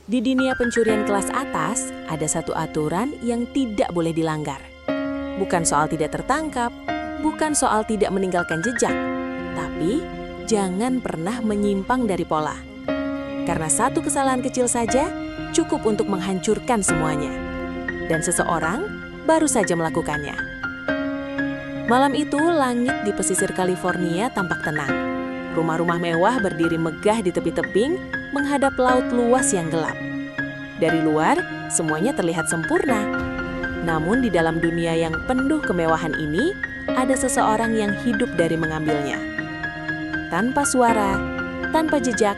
Di dunia pencurian kelas atas, ada satu aturan yang tidak boleh dilanggar. Bukan soal tidak tertangkap, bukan soal tidak meninggalkan jejak, tapi jangan pernah menyimpang dari pola. Karena satu kesalahan kecil saja cukup untuk menghancurkan semuanya. Dan seseorang baru saja melakukannya. Malam itu, langit di pesisir California tampak tenang. Rumah-rumah mewah berdiri megah di tepi tebing, menghadap laut luas yang gelap. Dari luar, semuanya terlihat sempurna. Namun di dalam dunia yang penuh kemewahan ini, ada seseorang yang hidup dari mengambilnya. Tanpa suara, tanpa jejak,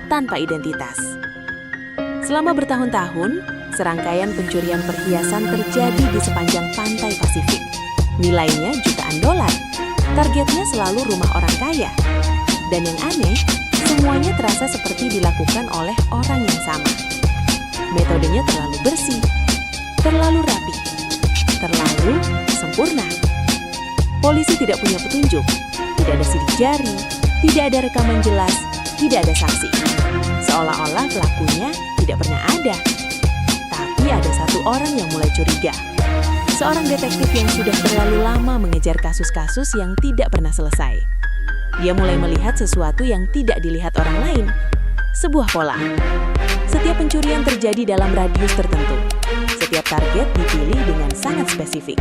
tanpa identitas. Selama bertahun-tahun, serangkaian pencurian perhiasan terjadi di sepanjang pantai Pasifik. Nilainya jutaan dolar. Targetnya selalu rumah orang kaya. Dan yang aneh, semuanya terasa seperti dilakukan oleh orang yang sama. Metodenya terlalu bersih, terlalu rapi, terlalu sempurna. Polisi tidak punya petunjuk, tidak ada sidik jari, tidak ada rekaman jelas, tidak ada saksi. Seolah-olah pelakunya tidak pernah ada. Tapi ada satu orang yang mulai curiga. Seorang detektif yang sudah terlalu lama mengejar kasus-kasus yang tidak pernah selesai. Dia mulai melihat sesuatu yang tidak dilihat orang lain. Sebuah pola. Setiap pencurian terjadi dalam radius tertentu. Setiap target dipilih dengan sangat spesifik.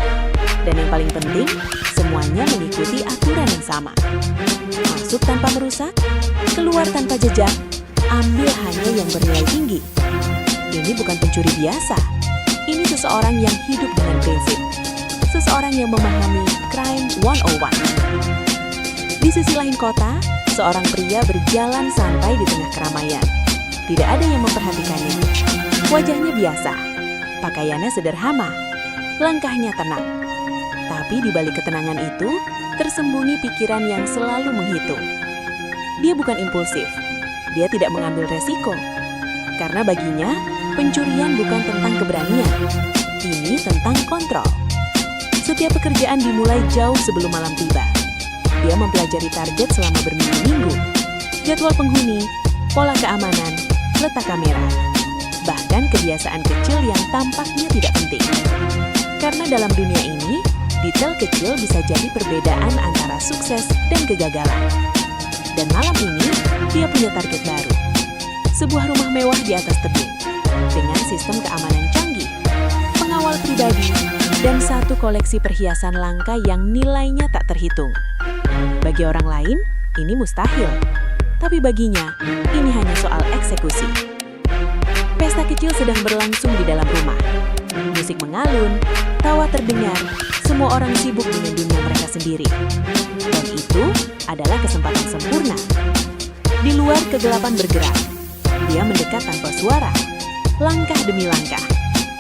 Dan yang paling penting, semuanya mengikuti aturan yang sama. Masuk tanpa merusak, keluar tanpa jejak, ambil hanya yang bernilai tinggi. Ini bukan pencuri biasa. Ini seseorang yang hidup dengan prinsip. Seseorang yang memahami Crime 101. Di sisi lain kota, seorang pria berjalan santai di tengah keramaian. Tidak ada yang memperhatikannya. Wajahnya biasa, pakaiannya sederhana, langkahnya tenang. Tapi di balik ketenangan itu, tersembunyi pikiran yang selalu menghitung. Dia bukan impulsif, dia tidak mengambil resiko. Karena baginya, pencurian bukan tentang keberanian, ini tentang kontrol. Setiap pekerjaan dimulai jauh sebelum malam tiba. Dia mempelajari target selama berminggu-minggu, jadwal penghuni, pola keamanan, letak kamera, bahkan kebiasaan kecil yang tampaknya tidak penting. Karena dalam dunia ini, detail kecil bisa jadi perbedaan antara sukses dan kegagalan. Dan malam ini, dia punya target baru. Sebuah rumah mewah di atas tebing, dengan sistem keamanan canggih, pengawal pribadi, dan satu koleksi perhiasan langka yang nilainya tak terhitung. Bagi orang lain, ini mustahil. Tapi baginya, ini hanya soal eksekusi. Pesta kecil sedang berlangsung di dalam rumah. Musik mengalun, tawa terdengar, semua orang sibuk dengan dunia mereka sendiri. Dan itu adalah kesempatan sempurna. Di luar kegelapan bergerak, dia mendekat tanpa suara, langkah demi langkah,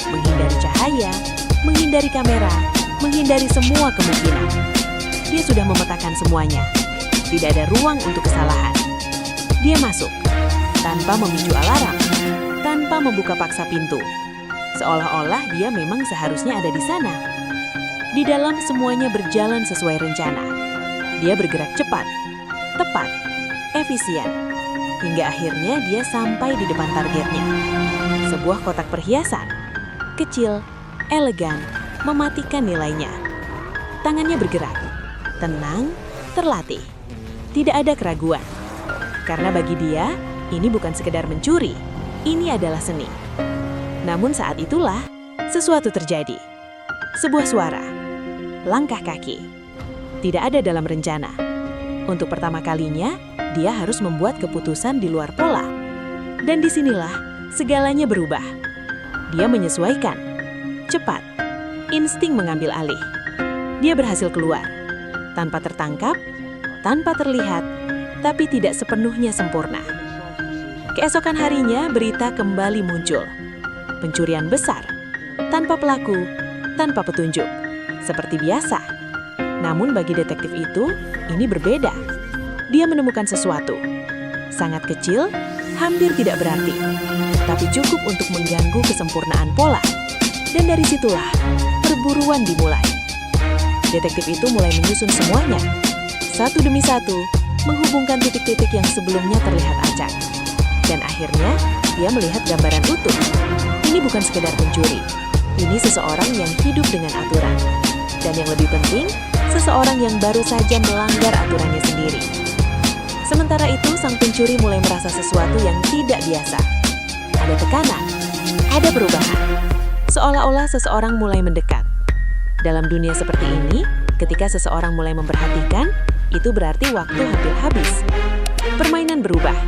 menghindari cahaya, menghindari kamera, menghindari semua kemungkinan. Dia sudah memetakan semuanya. Tidak ada ruang untuk kesalahan. Dia masuk, tanpa memicu alarm, tanpa membuka paksa pintu. Seolah-olah dia memang seharusnya ada di sana. Di dalam semuanya berjalan sesuai rencana. Dia bergerak cepat, tepat, efisien. Hingga akhirnya dia sampai di depan targetnya. Sebuah kotak perhiasan. Kecil, elegan, mematikan nilainya. Tangannya bergerak. Tenang, terlatih. Tidak ada keraguan. Karena bagi dia, ini bukan sekedar mencuri. Ini adalah seni. Namun saat itulah, sesuatu terjadi. Sebuah suara. Langkah kaki. Tidak ada dalam rencana. Untuk pertama kalinya, dia harus membuat keputusan di luar pola. Dan disinilah, segalanya berubah. Dia menyesuaikan. Cepat. Insting mengambil alih. Dia berhasil keluar. Tanpa tertangkap, tanpa terlihat, tapi tidak sepenuhnya sempurna. Keesokan harinya, berita kembali muncul. Pencurian besar, tanpa pelaku, tanpa petunjuk. Seperti biasa. Namun bagi detektif itu, ini berbeda. Dia menemukan sesuatu. Sangat kecil, hampir tidak berarti. Tapi cukup untuk mengganggu kesempurnaan pola. Dan dari situlah, perburuan dimulai. Detektif itu mulai menyusun semuanya. Satu demi satu, menghubungkan titik-titik yang sebelumnya terlihat acak. Dan akhirnya, manusia melihat gambaran utuh. Ini bukan sekedar pencuri. Ini seseorang yang hidup dengan aturan. Dan yang lebih penting, seseorang yang baru saja melanggar aturannya sendiri. Sementara itu, sang pencuri mulai merasa sesuatu yang tidak biasa. Ada tekanan, ada perubahan. Seolah-olah seseorang mulai mendekat. Dalam dunia seperti ini, ketika seseorang mulai memperhatikan, itu berarti waktu hampir habis. Permainan berubah.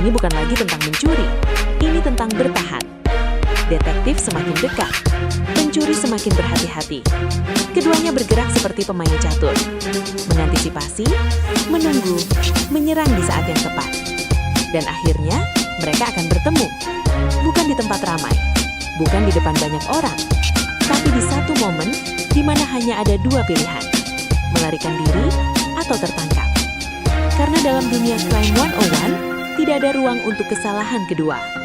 Ini bukan lagi tentang mencuri, ini tentang bertahan. Detektif semakin dekat, pencuri semakin berhati-hati. Keduanya bergerak seperti pemain catur, mengantisipasi, menunggu, menyerang di saat yang tepat. Dan akhirnya, mereka akan bertemu. Bukan di tempat ramai, bukan di depan banyak orang, tapi di satu momen di mana hanya ada dua pilihan, melarikan diri atau tertangkap. Karena dalam dunia Crime 101, tidak ada ruang untuk kesalahan kedua.